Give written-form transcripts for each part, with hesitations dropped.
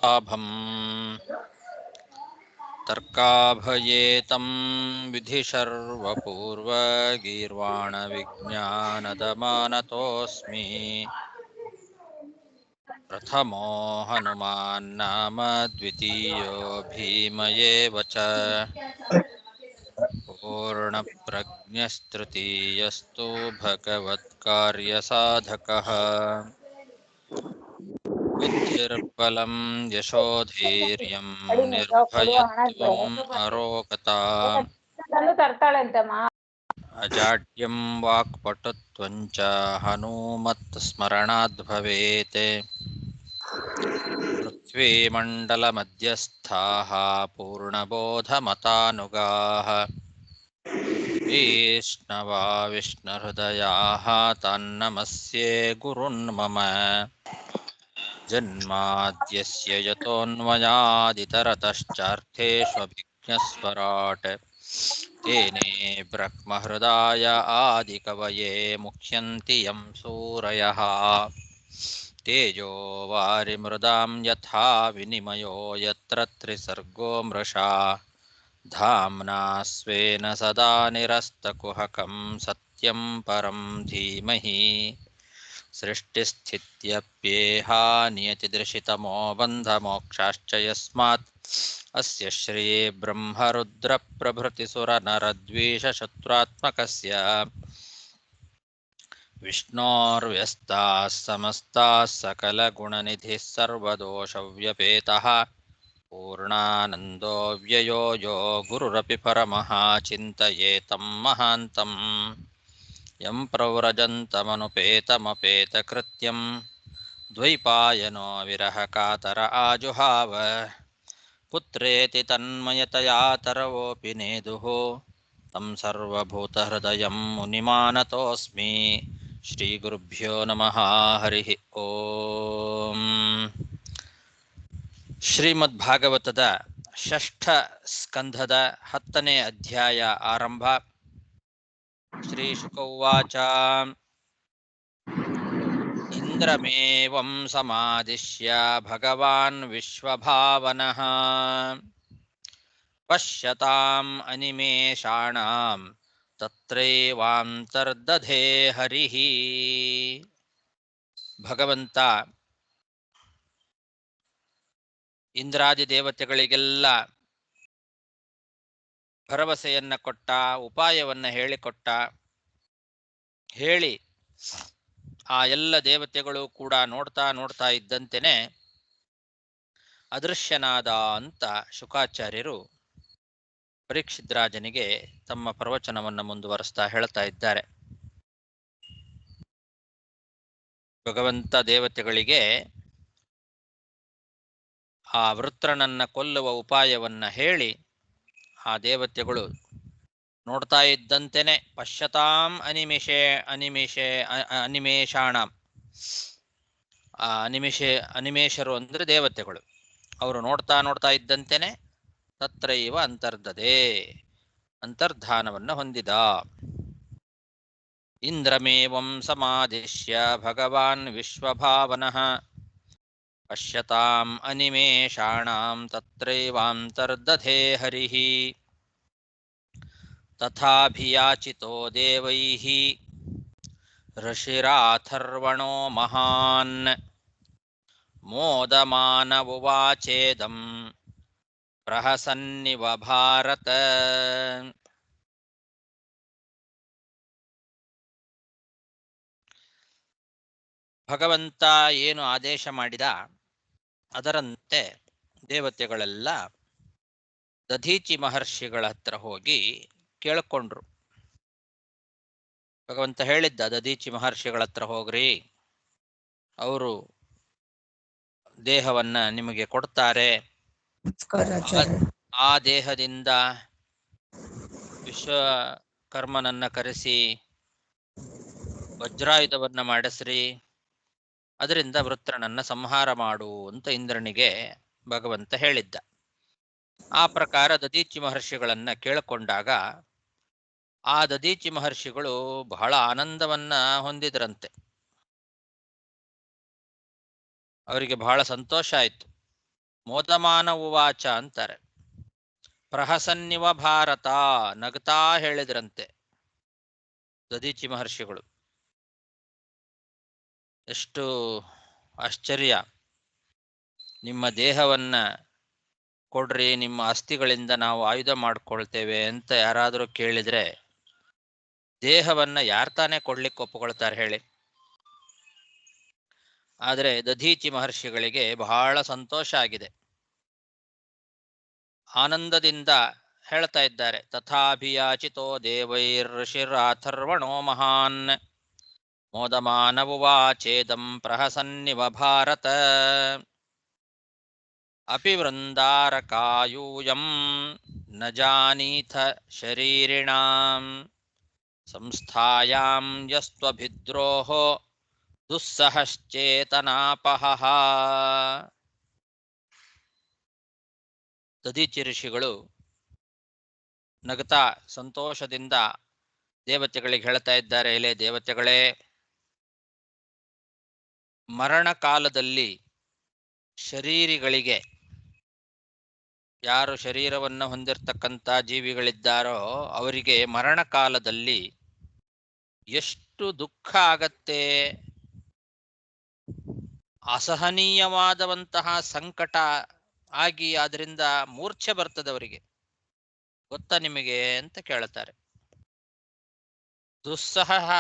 लाभं तर्काभयेतं विधिशर्वपूर्वगीर्वाणविज्ञानदमानतोऽस्मि प्रथमो हनुमान्नाम द्वितीयो भीम एव च पूर्णप्रज्ञस्तृतीयस्तु भगवत्कार्यसाधकः बुद्धिर्बलं यशोधैर्यं निर्भयत्वम् अरोगता अजाड्यं वाक्पटुत्वं च हनूमत्स्मरणाद् भवेत् पृथ्वीमण्डलमध्यस्थाः पूर्णबोधमतानुगाः वैष्णवा विष्णुहृदयाः तान्नमस्ये गुरुन्मम जन्माद्यस्य यतोऽन्वयादितरतश्चार्थेष्वभिज्ञस्वराट् तेने ब्रह्महृदाय आदिकवये मुह्यन्ति यं सूरयः तेजो वारिमृदां यथा विनिमयो यत्र त्रिसर्गो मृषा धाम्ना स्वेन सदा निरस्तकुहकं सत्यं परं धीमहि सृष्टिस्थित्यप्येहा नियतिदृशितमो बन्धमोक्षाश्च यस्मात् अस्य श्रीब्रह्मरुद्रप्रभृतिसुरनरद्वीषशत्रुत्मकस्य विष्णोर्व्यस्ताः समस्ताः सकलगुणनिधिः सर्वदोषव्यपेतः पूर्णानन्दो व्ययो यो गुरुरपि परमः चिन्तयेतं महान्तम् यं प्रव्रजन्तमनुपेतमपेतकृत्यं द्वैपायनो विरहकातर आजुहाव पुत्रेति तन्मयतया तरवोऽपि नेदुः तं सर्वभूतहृदयं मुनिमानतोऽस्मि श्रीगुरुभ्यो नमः हरिः ಓಂ. ಶ್ರೀಮದ್ಭಾಗವತದ ಷಷ್ಠ ಸ್ಕಂಧದ 10ನೇ ಅಧ್ಯಾಯ ಆರಂಭ. ಶ್ರೀ ಶುಕ ಉವಾಚ ಇಂದ್ರಮೇವಂ ಸಮಾದಿಶ್ಯ ಭಗವಾನ್ ವಿಶ್ವಭಾವನಃ ಪಶ್ಯತಾಂ ಅನಿಮೇಷಾಣಾಂ ತತ್ರೈವಾಂತರ್ದಧೇ ಹರಿಃ. ಭಗವಂತ ಇಂದ್ರಾದಿ ದೇವತೆಗಳಿಗೆಲ್ಲ ಭರವಸೆಯನ್ನ ಕೊಟ್ಟ, ಉಪಾಯವನ್ನ ಹೇಳಿಕೊಟ್ಟ. ಹೇಳಿ ಆ ಎಲ್ಲ ದೇವತೆಗಳು ಕೂಡ ನೋಡ್ತಾ ಇದ್ದಂತೆಯೇ ಅದೃಶ್ಯನಾದ ಅಂತ ಶುಕಾಚಾರ್ಯರು ಪರೀಕ್ಷಿದ್ರಾಜನಿಗೆ ತಮ್ಮ ಪ್ರವಚನವನ್ನು ಮುಂದುವರಿಸ್ತಾ ಹೇಳ್ತಾ ಇದ್ದಾರೆ. ಭಗವಂತ ದೇವತೆಗಳಿಗೆ ಆ ವೃತ್ರನನ್ನ ಕೊಲ್ಲುವ ಉಪಾಯವನ್ನ ಹೇಳಿ ಆ ದೇವತೆಗಳು ನೋಡ್ತಾ ಇದ್ದಂತೆಯೇ ಪಶ್ಯತಾಂ ಅನಿಮೇಷಾಣಂ, ಅನಿಮೇಷರು ಅಂದ್ರೆ ದೇವತೆಗಳು, ಅವರು ನೋಡ್ತಾ ಇದ್ದಂತೆಯೇ ತತ್ರೈವ ಅಂತರ್ದದೆ, ಅಂತರ್ಧಾನವನ್ನು ಹೊಂದಿದ. ಇಂದ್ರಮೇವಂ ಸಮಾದಿಶ್ಯ ಭಗವಾನ್ ವಿಶ್ವಭಾವನಃ ಪಶ್ಯತಾಂ ಅನಿಮೇಷಾಣಾಂ ತತ್ರೈವಾಂತರ್ದಧೇ ಹರಿಃ. ತಥಾಭಿಯಾಚಿತೋ ದೇವೈಃ ಋಷಿರಾಥರ್ವಣೋ ಮಹಾನ್ ಮೋದಮಾನ ಉವಾಚೇದಂ ಪ್ರಹಸನ್ನಿವ ಭಾರತ. ಭಗವಂತ ಏನು ಆದೇಶ ಮಾಡಿದ ಅದರಂತೆ ದೇವತೆಗಳೆಲ್ಲ ದಧೀಚಿ ಮಹರ್ಷಿಗಳ ಹತ್ರ ಹೋಗಿ ಕೇಳಿಕೊಂಡ್ರು. ಭಗವಂತ ಹೇಳಿದ್ದ, ದಧೀಚಿ ಮಹರ್ಷಿಗಳ ಹತ್ರ ಹೋಗ್ರಿ, ಅವರು ದೇಹವನ್ನ ನಿಮಗೆ ಕೊಡ್ತಾರೆ. ಆ ದೇಹದಿಂದ ವಿಶ್ವಕರ್ಮನನ್ನ ಕರೆಸಿ ವಜ್ರಾಯುಧವನ್ನ ಮಾಡಿಸ್ರಿ, ಅದರಿಂದ ವೃತ್ರನನ್ನ ಸಂಹಾರ ಮಾಡು ಅಂತ ಇಂದ್ರನಿಗೆ ಭಗವಂತ ಹೇಳಿದ್ದ. ಆ ಪ್ರಕಾರ ದಧೀಚಿ ಮಹರ್ಷಿಗಳನ್ನ ಕೇಳಿಕೊಂಡಾಗ ಆ ದಧೀಚಿ ಮಹರ್ಷಿಗಳು ಬಹಳ ಆನಂದವನ್ನ ಹೊಂದಿದ್ರಂತೆ. ಅವರಿಗೆ ಬಹಳ ಸಂತೋಷ ಆಯಿತು. ಮೋದಮಾನ ಉವಾಚ ಅಂತಾರೆ. ಪ್ರಹಸನ್ನಿವ ಭಾರತ, ನಗ್ತಾ ಹೇಳಿದ್ರಂತೆ ದಧೀಚಿ ಮಹರ್ಷಿಗಳು. ಎಷ್ಟು ಆಶ್ಚರ್ಯ! ನಿಮ್ಮ ದೇಹವನ್ನ ಕೊಡ್ರಿ, ನಿಮ್ಮ ಅಸ್ಥಿಗಳಿಂದ ನಾವು ಆಯುಧ ಮಾಡ್ಕೊಳ್ತೇವೆ ಅಂತ ಯಾರಾದರೂ ಕೇಳಿದ್ರೆ ದೇಹವನ್ನ ಯಾರು ತಾನೇ ಕೊಡ್ಲಿಕ್ಕೆ ಒಪ್ಪಿಕೊಳ್ತಾರೆ ಹೇಳಿ? ಆದರೆ ದಧೀಚಿ ಮಹರ್ಷಿಗಳಿಗೆ ಬಹಳ ಸಂತೋಷ ಆಗಿದೆ. ಆನಂದದಿಂದ ಹೇಳ್ತಾ ಇದ್ದಾರೆ. ತಥಾಭಿಯಾಚಿತೋ ದೇವೈರ್ ಋಷಿರಾಥರ್ವಣೋ ಮಹಾನ್ ಮೋದಮಾನವುವಾಚೇದಂ ಪ್ರಹಸನ್ನಿವ ಭಾರತ ಅಪಿ ವೃಂದಾರಕಾಯೂಯಂ ನ ಜಾನೀಥ ಶರೀರಿಣಾಂ ಸಂಸ್ಥಾಯಾಂ ಯಸ್ತ್ವಭಿದ್ರೋಹೋ ದುಸ್ಸಹಶ್ಚೇತನಾಪಹಃ. ದಧೀಚಿ ಋಷಿಗಳು ನಗತಾ ಸಂತೋಷದಿಂದ ದೇವತೆಗಳಿಗೆ ಹೇಳ್ತಾ ಇದ್ದಾರೆ, ಎಲೆ ದೇವತೆಗಳೇ, ಮರಣ ಕಾಲದಲ್ಲಿ ಶರೀರಿಗಳಿಗೆ, ಯಾರು ಶರೀರವನ್ನು ಹೊಂದಿರತಕ್ಕಂಥ ಜೀವಿಗಳಿದ್ದಾರೋ ಅವರಿಗೆ ಮರಣ ಕಾಲದಲ್ಲಿ ಎಷ್ಟು ದುಃಖ ಆಗತ್ತೆ, ಅಸಹನೀಯವಾದಂತಹ ಸಂಕಟ ಆಗಿ ಅದರಿಂದ ಮೂರ್ಛೆ ಬರ್ತದೆ ಅವರಿಗೆ. ಗೊತ್ತಾ ನಿಮಗೆ ಅಂತ ಕೇಳ್ತಾರೆ. ದುಸ್ಸಹ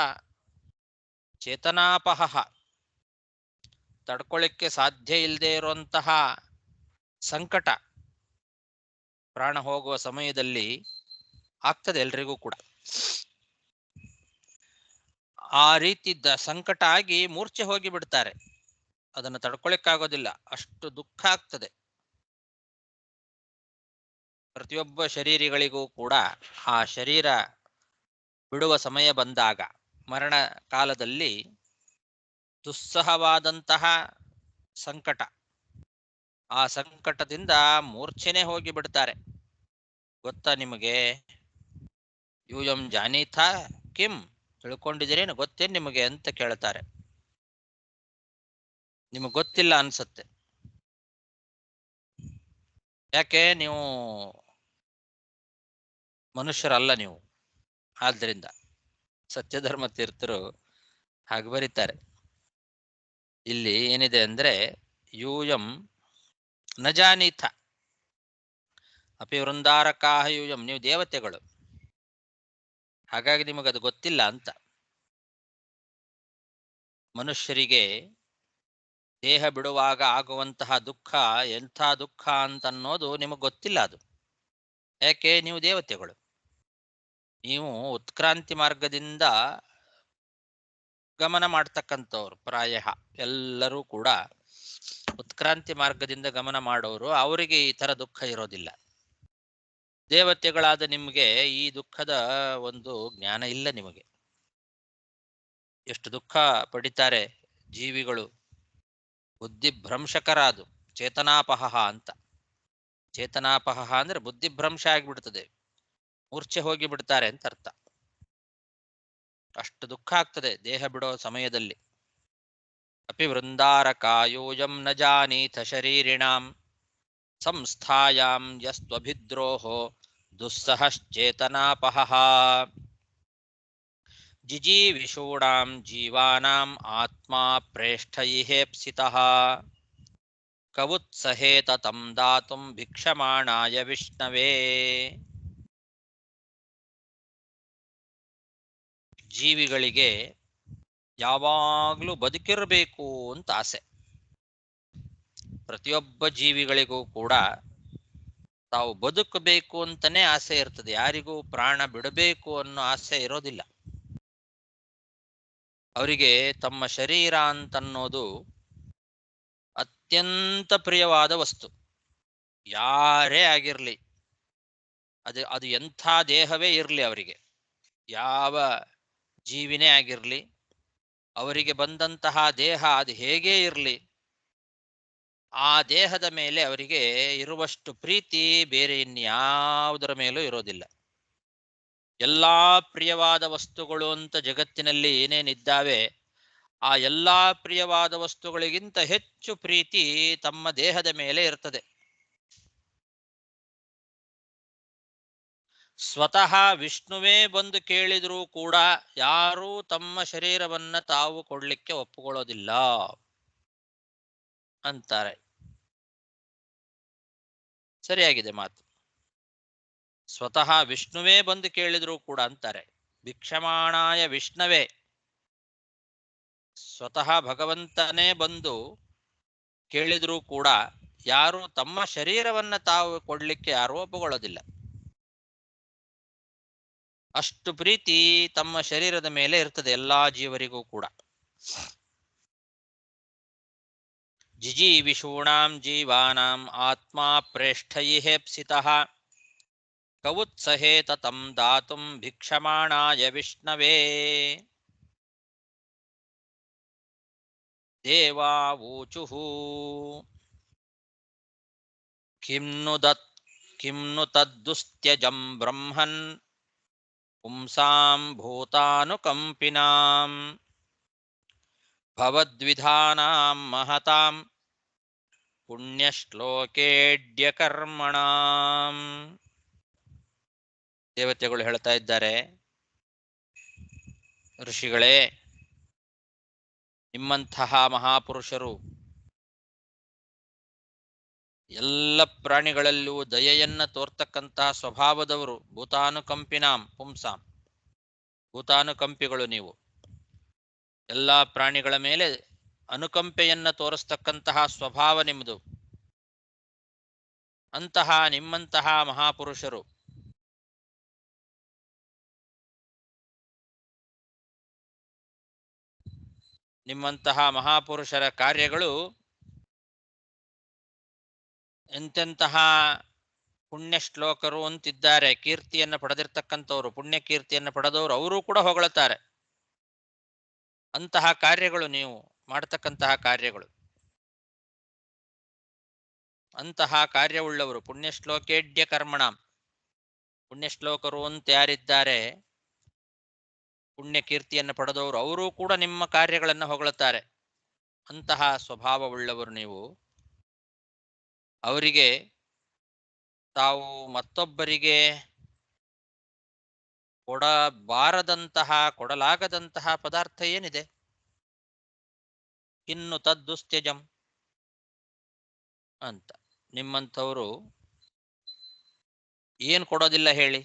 ಚೇತನಾಪಹ, ತಡ್ಕೊಳ್ಳಿಕ್ಕೆ ಸಾಧ್ಯ ಇಲ್ಲದೆ ಇರುವಂತಹ ಸಂಕಟ ಪ್ರಾಣ ಹೋಗುವ ಸಮಯದಲ್ಲಿ ಆಗ್ತದೆ ಎಲ್ರಿಗೂ ಕೂಡ. ಆ ರೀತಿ ಸಂಕಟ ಆಗಿ ಮೂರ್ಛೆ ಹೋಗಿ ಬಿಡ್ತಾರೆ. ಅದನ್ನು ತಡ್ಕೊಳ್ಳಿಕ್ಕಾಗೋದಿಲ್ಲ, ಅಷ್ಟು ದುಃಖ ಆಗ್ತದೆ. ಪ್ರತಿಯೊಬ್ಬ ಶರೀರಿಗಳಿಗೂ ಕೂಡ ಆ ಶರೀರ ಬಿಡುವ ಸಮಯ ಬಂದಾಗ, ಮರಣ ಕಾಲದಲ್ಲಿ ದುಸ್ಸಹವಾದಂತಹ ಸಂಕಟ, ಆ ಸಂಕಟದಿಂದ ಮೂರ್ಛೆನೆ ಹೋಗಿ ಬಿಡ್ತಾರೆ. ಗೊತ್ತಾ ನಿಮಗೆ? ಯೂಯಂ ಜಾನೀಥ ಕಿಂ, ತಿಳ್ಕೊಂಡಿದ್ದೀರೇನು, ಗೊತ್ತೇನು ನಿಮಗೆ ಅಂತ ಕೇಳ್ತಾರೆ. ನಿಮಗೆ ಗೊತ್ತಿಲ್ಲ ಅನ್ಸತ್ತೆ. ಯಾಕೆ? ನೀವು ಮನುಷ್ಯರಲ್ಲ ನೀವು. ಆದ್ದರಿಂದ ಸತ್ಯಧರ್ಮ ತೀರ್ಥರು ಹಾಗೆ ಬರೀತಾರೆ. ಇಲ್ಲಿ ಏನಿದೆ ಅಂದ್ರೆ, ಯೂಯಂ ನ ಜಾನೀಥ ಅಪಿ ವೃಂದಾರಕಾಹ ಯೂಯಂ, ನೀವು ದೇವತೆಗಳು, ಹಾಗಾಗಿ ನಿಮಗದು ಗೊತ್ತಿಲ್ಲ ಅಂತ. ಮನುಷ್ಯರಿಗೆ ದೇಹ ಬಿಡುವಾಗ ಆಗುವಂತಹ ದುಃಖ ಎಂಥ ದುಃಖ ಅಂತನ್ನೋದು ನಿಮಗೆ ಗೊತ್ತಿಲ್ಲ. ಅದು ಯಾಕೆ? ನೀವು ದೇವತೆಗಳು. ನೀವು ಉತ್ಕ್ರಾಂತಿ ಮಾರ್ಗದಿಂದ ಗಮನ ಮಾಡ್ತಕ್ಕಂಥವ್ರು. ಪ್ರಾಯ ಎಲ್ಲರೂ ಕೂಡ ಉತ್ಕ್ರಾಂತಿ ಮಾರ್ಗದಿಂದ ಗಮನ ಮಾಡೋರು. ಅವರಿಗೆ ಈ ತರ ದುಃಖ ಇರೋದಿಲ್ಲ. ದೇವತೆಗಳಾದ ನಿಮಗೆ ಈ ದುಃಖದ ಒಂದು ಜ್ಞಾನ ಇಲ್ಲ. ನಿಮಗೆ ಎಷ್ಟು ದುಃಖ ಪಡಿತಾರೆ ಜೀವಿಗಳು. ಬುದ್ಧಿಭ್ರಂಶಕರ ಅದು. ಚೇತನಾಪಹ ಅಂತ. ಚೇತನಾಪಹ ಅಂದ್ರೆ ಬುದ್ಧಿಭ್ರಂಶ ಆಗಿಬಿಡ್ತದೆ, ಮೂರ್ಛೆ ಹೋಗಿ ಬಿಡ್ತಾರೆ ಅಂತ ಅರ್ಥ. ಅಷ್ಟು ದುಃಖ ಆಗ್ತದೆ ದೇಹ ಬಿಡೋ ಸಮಯದಲ್ಲಿ. ಅಪಿ ವೃಂದಾರಕಾಯೂಯಂ ನ ಜಾನೀಥ ಶರೀರಿಣಾಂ ಸಂಸ್ಥಾಯಾಂ ಯಸ್ತ್ವಭಿದ್ರೋಹೋ ದುಸ್ಸಹಶ್ಚೇತನಾಪಹ ಜಿಜೀವಿಷೂಣಾಂ ಜೀವಾನಾಂ ಆತ್ಮಾ ಪ್ರೇಷ್ಠೈಹೇಪ್ಸಿತಃ ಕವುತ್ಸಹೇತ ತಂ ದಾತುಂ ಭಿಕ್ಷಮಾಣಾಯ ವಿಷ್ಣವೇ. ಜೀವಿಗಳಿಗೆ ಯಾವಾಗಲೂ ಬದುಕಿರಬೇಕು ಅಂತ ಆಸೆ. ಪ್ರತಿಯೊಬ್ಬ ಜೀವಿಗಳಿಗೂ ಕೂಡ ತಾವು ಬದುಕಬೇಕು ಅಂತಾನೆ ಆಸೆ ಇರ್ತದೆ. ಯಾರಿಗೂ ಪ್ರಾಣ ಬಿಡಬೇಕು ಅನ್ನೋ ಆಸೆ ಇರೋದಿಲ್ಲ. ಅವರಿಗೆ ತಮ್ಮ ಶರೀರ ಅಂತನ್ನೋದು ಅತ್ಯಂತ ಪ್ರಿಯವಾದ ವಸ್ತು. ಯಾರೇ ಆಗಿರ್ಲಿ, ಅದು ಎಂಥ ದೇಹವೇ ಇರಲಿ, ಅವರಿಗೆ ಯಾವ ಜೀವಿನೇ ಆಗಿರ್ಲಿ, ಅವರಿಗೆ ಬಂದಂತಹ ದೇಹ ಅದು ಹೇಗೇ ಇರಲಿ, ಆ ದೇಹದ ಮೇಲೆ ಅವರಿಗೆ ಇರುವಷ್ಟು ಪ್ರೀತಿ ಬೇರೆ ಇನ್ಯಾವುದರ ಮೇಲೂ ಇರೋದಿಲ್ಲ. ಎಲ್ಲಾ ಪ್ರಿಯವಾದ ವಸ್ತುಗಳು ಅಂತ ಜಗತ್ತಿನಲ್ಲಿ ಏನೇನಿದ್ದಾವೆ, ಆ ಎಲ್ಲಾ ಪ್ರಿಯವಾದ ವಸ್ತುಗಳಿಗಿಂತ ಹೆಚ್ಚು ಪ್ರೀತಿ ತಮ್ಮ ದೇಹದ ಮೇಲೆ ಇರ್ತದೆ. ಸ್ವತಃ ವಿಷ್ಣುವೇ ಬಂದು ಕೇಳಿದರೂ ಕೂಡ ಯಾರೂ ತಮ್ಮ ಶರೀರವನ್ನ ತಾವು ಕೊಡ್ಲಿಕ್ಕೆ ಒಪ್ಪುಕೊಳ್ಳೋದಿಲ್ಲ ಅಂತಾರೆ. ಸರಿಯಾಗಿದೆ ಮಾತು. ಸ್ವತಃ ವಿಷ್ಣುವೇ ಬಂದು ಕೇಳಿದರೂ ಕೂಡ ಅಂತಾರೆ. ಭಿಕ್ಷಮಾಣಾಯ ವಿಷ್ಣವೇ, ಸ್ವತಃ ಭಗವಂತನೇ ಬಂದು ಕೇಳಿದರೂ ಕೂಡ ಯಾರು ತಮ್ಮ ಶರೀರವನ್ನ ತಾವು ಕೊಡ್ಲಿಕ್ಕೆ ಯಾರೂ ಒಪ್ಪುಕೊಳ್ಳೋದಿಲ್ಲ. ಅಷ್ಟು ಪ್ರೀತಿ ತಮ್ಮ ಶರೀರದ ಮೇಲೆ ಇರ್ತದೆ ಎಲ್ಲಾ ಜೀವರಿಗೂ ಕೂಡ. ಜಿಜೀವಿಷೂಣಾಂ ಜೀವಾನಾಂ ಆತ್ಮ ಪ್ರೇಷ್ಠೈಹೇಪ್ಸಿತಃ ಕವುತ್ಸಹೇತ ತಂ ದಾತುಂ ಭಿಕ್ಷಮಾಣಾಯ ವಿಷ್ಣವೇ. ದೇವಾವೂಚುಃ ಕಿಂ ನು ತದ್ದುಸ್ತ್ಯಜಂ ಬ್ರಹ್ಮನ್ ಪುಂಸಾಂ ಭೂತಾನುಕಂಪಿನಾಂ ಭವದ್ವಿಧಾನಾಂ ಮಹತಾಂ ಪುಣ್ಯಶ್ಲೋಕೇಡ್ಯ ಕರ್ಮಣಾಂ. ದೇವತೆಗಳು ಹೇಳ್ತಾ ಇದ್ದಾರೆ, ಋಷಿಗಳೇ, ನಿಮ್ಮಂತಹ ಮಹಾಪುರುಷರು ಎಲ್ಲ ಪ್ರಾಣಿಗಳಲ್ಲೂ ದಯೆಯನ್ನ ತೋರ್ತಕ್ಕಂತಹ ಸ್ವಭಾವದವರು. ಭೂತಾನುಕಂಪಿನಾಂ ಪುಂಸಾಂ, ಭೂತಾನುಕಂಪಿಗಳು ನೀವು. ಎಲ್ಲ ಪ್ರಾಣಿಗಳ ಮೇಲೆ ಅನುಕಂಪೆಯನ್ನ ತೋರಿಸ್ತಕ್ಕಂತಹ ಸ್ವಭಾವ ನಿಮ್ಮದು. ಅಂತಹ ನಿಮ್ಮಂತಹ ಮಹಾಪುರುಷರು ನಿಮ್ಮಂತಹ ಮಹಾಪುರುಷರ ಕಾರ್ಯಗಳು ಎಂತೆಂತಹ ಪುಣ್ಯ ಶ್ಲೋಕರು ಅಂತಿದ್ದಾರೆ. ಕೀರ್ತಿಯನ್ನು ಪಡೆದಿರ್ತಕ್ಕಂಥವ್ರು, ಪುಣ್ಯ ಕೀರ್ತಿಯನ್ನು ಪಡೆದವರು, ಅವರು ಕೂಡ ಹೊಗಳುತ್ತಾರೆ. ಅಂತಹ ಕಾರ್ಯಗಳು ನೀವು ಮಾಡತಕ್ಕಂತಹ ಕಾರ್ಯಗಳು. ಅಂತಹ ಕಾರ್ಯವುಳ್ಳವರು ಪುಣ್ಯಶ್ಲೋಕೇಡ್ಯ ಕರ್ಮಣ, ಪುಣ್ಯಶ್ಲೋಕರು ಅಂತ ಯಾರಿದ್ದಾರೆ, ಪುಣ್ಯ ಕೀರ್ತಿಯನ್ನು ಪಡೆದವರು, ಅವರೂ ಕೂಡ ನಿಮ್ಮ ಕಾರ್ಯಗಳನ್ನು ಹೊಗಳುತ್ತಾರೆ. ಅಂತಹ ಸ್ವಭಾವವುಳ್ಳವರು ನೀವು. ಅವರಿಗೆ ತಾವು ಮತ್ತೊಬ್ಬರಿಗೆ ಕೊಡಬಾರದಂತಹ, ಕೊಡಲಾಗದಂತಹ ಪದಾರ್ಥ ಏನಿದೆ? ಇನ್ನು ತದ್ದುಸ್ತ್ಯಜಂ ಅಂತ. ನಿಮ್ಮಂಥವರು ಏನು ಕೊಡೋದಿಲ್ಲ ಹೇಳಿ?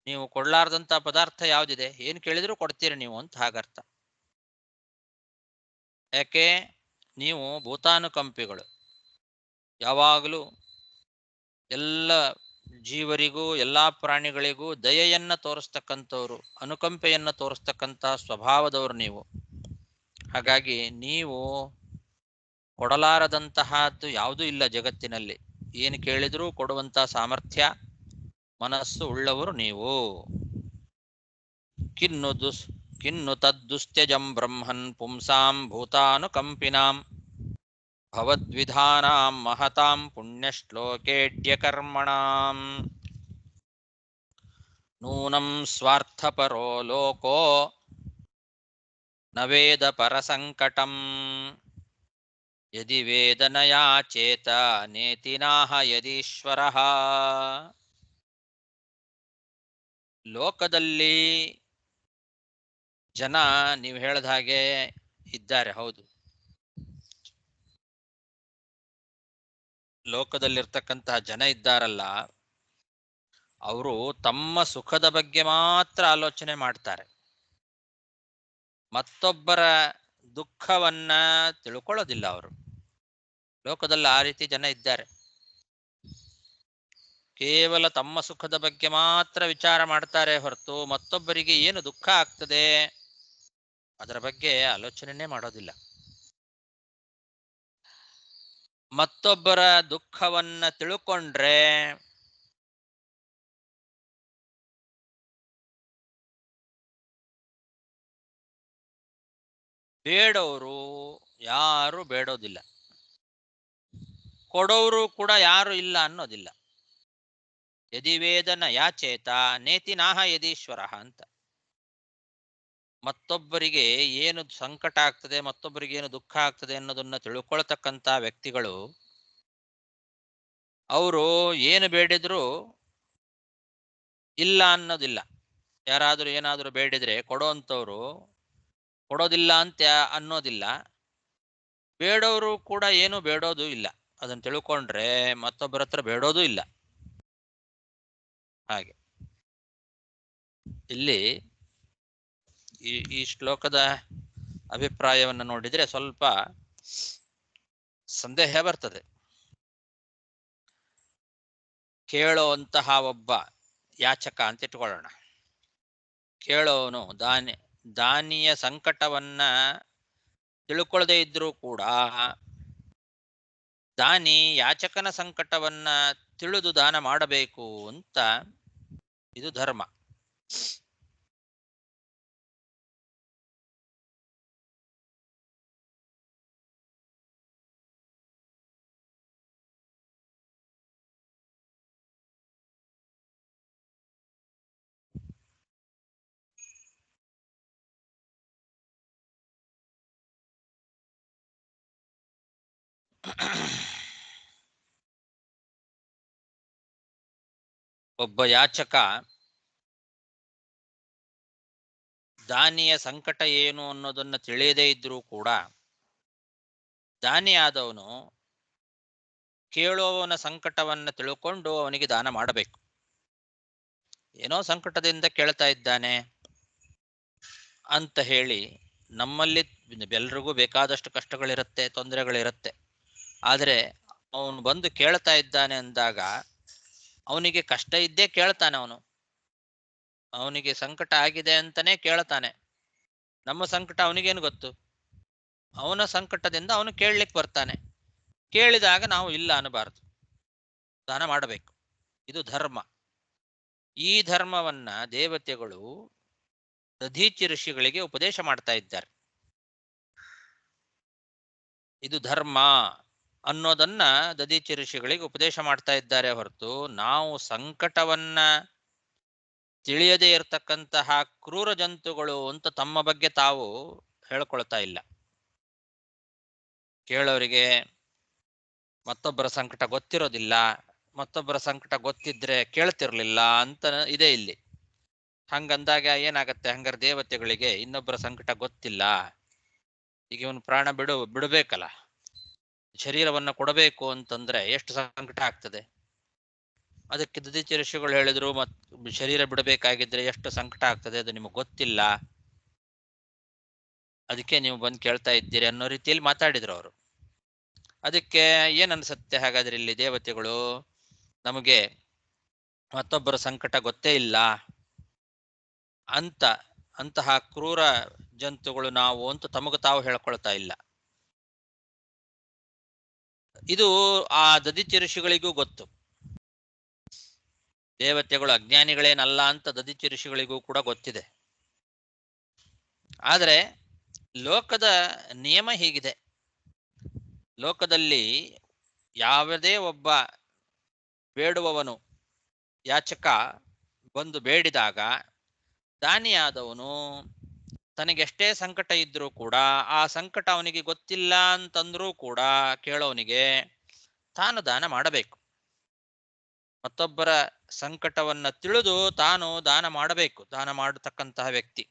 ನೀವು ಕೊಡಲಾರ್ದಂಥ ಪದಾರ್ಥ ಯಾವುದಿದೆ? ಏನು ಕೇಳಿದರೂ ಕೊಡ್ತೀರಿ ನೀವು ಅಂತ ಹಾಗರ್ಥ. ಯಾಕೆ? ನೀವು ಭೂತಾನುಕಂಪಿಗಳು. ಯಾವಾಗಲೂ ಎಲ್ಲ ಜೀವರಿಗೂ ಎಲ್ಲ ಪ್ರಾಣಿಗಳಿಗೂ ದಯೆಯನ್ನ ತೋರಿಸ್ತಕ್ಕಂಥವ್ರು, ಅನುಕಂಪೆಯನ್ನು ತೋರಿಸ್ತಕ್ಕಂಥ ಸ್ವಭಾವದವರು ನೀವು. ಹಾಗಾಗಿ ನೀವು ಕೊಡಲಾರದಂತಹದ್ದು ಯಾವುದೂ ಇಲ್ಲ ಜಗತ್ತಿನಲ್ಲಿ. ಏನು ಕೇಳಿದರೂ ಕೊಡುವಂಥ ಸಾಮರ್ಥ್ಯ, ಮನಸ್ಸು ಉಳ್ಳವರು ನೀವು. ಕಿನ್ನು ತದ್ದುಸ್ತ್ಯಜಂ ಬ್ರಹ್ಮನ್ ಪುಂಸಾಂ ಭೂತಾನುಕಂಪಿನಾಂ ಭವದ್ವಿಧಾನಾಂ ಮಹತಾಂ ಪುಣ್ಯಶ್ಲೋಕೇಡ್ಯ ಕರ್ಮಣಾಂ ನೂನಂ ಸ್ವಾರ್ಥಪರೋ ಲೋಕೋ ನ ವೇದ ಪರಸಂಕಟಂ ಯದಿ ವೇದನಯಾ ಚೇತ ನೇತಿನಾಹ ಯದೀಶ್ವರಃ. ಲೋಕದಲ್ಲಿ ಜನ ನೀವು ಹೇಳಿದ ಹಾಗೆ ಇದ್ದಾರೆ, ಹೌದು. ಲೋಕದಲ್ಲಿರ್ತಕ್ಕಂತಹ ಜನ ಇದ್ದಾರಲ್ಲ, ಅವರು ತಮ್ಮ ಸುಖದ ಬಗ್ಗೆ ಮಾತ್ರ ಆಲೋಚನೆ ಮಾಡ್ತಾರೆ. ಮತ್ತೊಬ್ಬರ ದುಃಖವನ್ನ ತಿಳ್ಕೊಳ್ಳೋದಿಲ್ಲ ಅವರು. ಲೋಕದಲ್ಲಿ ಆ ರೀತಿ ಜನ ಇದ್ದಾರೆ. ಕೇವಲ ತಮ್ಮ ಸುಖದ ಬಗ್ಗೆ ಮಾತ್ರ ವಿಚಾರ ಮಾಡ್ತಾರೆ ಹೊರತು ಮತ್ತೊಬ್ಬರಿಗೆ ಏನು ದುಃಖ ಆಗ್ತದೆ ಅದರ ಬಗ್ಗೆ ಆಲೋಚನೆನೇ ಮಾಡೋದಿಲ್ಲ. ಮತ್ತೊಬ್ಬರ ದುಃಖವನ್ನ ತಿಳ್ಕೊಂಡ್ರೆ ಬೇಡವರು ಯಾರು ಬೇಡೋದಿಲ್ಲ, ಕೊಡೋರು ಕೂಡ ಯಾರು ಇಲ್ಲ ಅನ್ನೋದಿಲ್ಲ. ಯದಿ ವೇದನ ಯಾಚೇತ ನೇತಿ ನಾಹ ಯದೀಶ್ವರ ಅಂತ. ಮತ್ತೊಬ್ಬರಿಗೆ ಏನು ಸಂಕಟ ಆಗ್ತದೆ, ಮತ್ತೊಬ್ಬರಿಗೆ ಏನು ದುಃಖ ಆಗ್ತದೆ ಅನ್ನೋದನ್ನ ತಿಳ್ಕೊಳ್ತಕ್ಕಂಥ ವ್ಯಕ್ತಿಗಳು, ಅವರು ಏನು ಬೇಡಿದ್ರು ಇಲ್ಲ ಅನ್ನೋದಿಲ್ಲ. ಯಾರಾದರೂ ಏನಾದರೂ ಬೇಡಿದ್ರೆ ಕೊಡೋಂಥವ್ರು ಕೊಡೋದಿಲ್ಲ ಅಂತ ಅನ್ನೋದಿಲ್ಲ. ಬೇಡೋರು ಕೂಡ ಏನು ಬೇಡೋದು ಇಲ್ಲ. ಅದನ್ನು ತಿಳ್ಕೊಂಡ್ರೆ ಮತ್ತೊಬ್ಬರ ಹತ್ರ ಬೇಡೋದು ಇಲ್ಲ. ಹಾಗೆ ಇಲ್ಲಿ ಈ ಶ್ಲೋಕದ ಅಭಿಪ್ರಾಯವನ್ನು ನೋಡಿದ್ರೆ ಸ್ವಲ್ಪ ಸಂದೇಹ ಬರ್ತದೆ. ಕೇಳೋಂತಹ ಒಬ್ಬ ಯಾಚಕ ಅಂತ ಇಟ್ಕೊಳ್ಳೋಣ. ಕೇಳೋನು ದಾನಿಯ ಸಂಕಟವನ್ನ ತಿಳ್ಕೊಳ್ಳದೆ ಇದ್ರೂ ಕೂಡ ದಾನಿ ಯಾಚಕನ ಸಂಕಟವನ್ನ ತಿಳಿದು ದಾನ ಮಾಡಬೇಕು ಅಂತ ಇದು ಧರ್ಮ. ಒಬ್ಬ ಯಾಚಕ ದಾನಿಯ ಸಂಕಟ ಏನು ಅನ್ನೋದನ್ನ ತಿಳಿಯದೇ ಇದ್ರೂ ಕೂಡ ದಾನಿ ಆದವನು ಕೇಳುವವನ ಸಂಕಟವನ್ನ ತಿಳ್ಕೊಂಡು ಅವನಿಗೆ ದಾನ ಮಾಡಬೇಕು. ಏನೋ ಸಂಕಟದಿಂದ ಕೇಳ್ತಾ ಇದ್ದಾನೆ ಅಂತ ಹೇಳಿ, ನಮ್ಮಲ್ಲಿ ಎಲ್ರಿಗೂ ಬೇಕಾದಷ್ಟು ಕಷ್ಟಗಳಿರುತ್ತೆ, ತೊಂದರೆಗಳಿರುತ್ತೆ. ಆದರೆ ಅವನು ಬಂದು ಕೇಳ್ತಾ ಇದ್ದಾನೆ ಅಂದಾಗ ಅವನಿಗೆ ಕಷ್ಟ ಇದ್ದೇ ಕೇಳ್ತಾನೆ. ಅವನಿಗೆ ಸಂಕಟ ಆಗಿದೆ ಅಂತಾನೆ ಕೇಳ್ತಾನೆ. ನಮ್ಮ ಸಂಕಟ ಅವನಿಗೇನು ಗೊತ್ತು? ಅವನ ಸಂಕಟದಿಂದ ಅವನು ಕೇಳಲಿಕ್ಕೆ ಬರ್ತಾನೆ. ಕೇಳಿದಾಗ ನಾವು ಇಲ್ಲ ಅನ್ನಬಾರದು, ದಾನ ಮಾಡಬೇಕು. ಇದು ಧರ್ಮ. ಈ ಧರ್ಮವನ್ನ ದೇವತೆಗಳು ದಧೀಚಿ ಋಷಿಗಳಿಗೆ ಉಪದೇಶ ಮಾಡ್ತಾ ಇದ್ದಾರೆ. ಇದು ಧರ್ಮ ಅನ್ನೋದನ್ನ ದಧೀಚಿ ಋಷಿಗಳಿಗೆ ಉಪದೇಶ ಮಾಡ್ತಾ ಇದ್ದಾರೆ ಹೊರತು ನಾವು ಸಂಕಟವನ್ನ ತಿಳಿಯದೇ ಇರತಕ್ಕಂತಹ ಕ್ರೂರ ಜಂತುಗಳು ಅಂತ ತಮ್ಮ ಬಗ್ಗೆ ತಾವು ಹೇಳ್ಕೊಳ್ತಾ ಇಲ್ಲ. ಕೇಳೋರಿಗೆ ಮತ್ತೊಬ್ಬರ ಸಂಕಟ ಗೊತ್ತಿರೋದಿಲ್ಲ, ಮತ್ತೊಬ್ಬರ ಸಂಕಟ ಗೊತ್ತಿದ್ರೆ ಕೇಳ್ತಿರ್ಲಿಲ್ಲ ಅಂತ ಇದೆ ಇಲ್ಲಿ. ಹಂಗಂದಾಗ ಏನಾಗತ್ತೆ? ಹಂಗಾರೆ ದೇವತೆಗಳಿಗೆ ಇನ್ನೊಬ್ಬರ ಸಂಕಟ ಗೊತ್ತಿಲ್ಲ. ಈಗ ಇವನು ಪ್ರಾಣ ಬಿಡಬೇಕಲ್ಲ, ಶರೀರವನ್ನ ಕೊಡಬೇಕು ಅಂತಂದ್ರೆ ಎಷ್ಟು ಸಂಕಟ ಆಗ್ತದೆ. ಅದಕ್ಕೆ ದಧೀಚಿ ಋಷಿಗಳು ಹೇಳಿದ್ರು, ಶರೀರ ಬಿಡಬೇಕಾಗಿದ್ರೆ ಎಷ್ಟು ಸಂಕಟ ಆಗ್ತದೆ, ಅದು ನಿಮಗೆ ಗೊತ್ತಿಲ್ಲ, ಅದಕ್ಕೆ ನೀವು ಬಂದು ಕೇಳ್ತಾ ಇದ್ದೀರಿ ಅನ್ನೋ ರೀತಿಯಲ್ಲಿ ಮಾತಾಡಿದ್ರು ಅವರು. ಅದಕ್ಕೆ ಏನ್ ಅನ್ಸುತ್ತೆ ಹಾಗಾದ್ರೆ, ಇಲ್ಲಿ ದೇವತೆಗಳು ನಮಗೆ ಮತ್ತೊಬ್ಬರ ಸಂಕಟ ಗೊತ್ತೇ ಇಲ್ಲ ಅಂತಹ ಕ್ರೂರ ಜಂತುಗಳು ನಾವು ಅಂತ ತಮಗ ತಾವು ಹೇಳ್ಕೊಳ್ತಾ ಇಲ್ಲ. ಇದು ಆ ದಧೀಚಿ ಋಷಿಗಳಿಗೂ ಗೊತ್ತು. ದೇವತೆಗಳು ಅಜ್ಞಾನಿಗಳೇನಲ್ಲ ಅಂತ ದಧೀಚಿ ಋಷಿಗಳಿಗೂ ಕೂಡ ಗೊತ್ತಿದೆ. ಆದರೆ ಲೋಕದ ನಿಯಮ ಹೀಗಿದೆ. ಲೋಕದಲ್ಲಿ ಯಾವುದೇ ಒಬ್ಬ ಬೇಡುವವನು, ಯಾಚಕ ಬಂದು ಬೇಡಿದಾಗ ದಾನಿಯಾದವನು ತನಗೆಷ್ಟೇ ಸಂಕಟ ಇದ್ರೂ ಕೂಡ ಆ ಸಂಕಟ ಅವನಿಗೆ ಗೊತ್ತಿಲ್ಲ ಅಂತಂದ್ರೂ ಕೂಡ ಕೇಳೋವನಿಗೆ ತಾನು ದಾನ ಮಾಡಬೇಕು. ಮತ್ತೊಬ್ಬರ ಸಂಕಟವನ್ನ ತಿಳಿದು ತಾನು ದಾನ ಮಾಡಬೇಕು, ದಾನ ಮಾಡತಕ್ಕಂತಹ ವ್ಯಕ್ತಿ.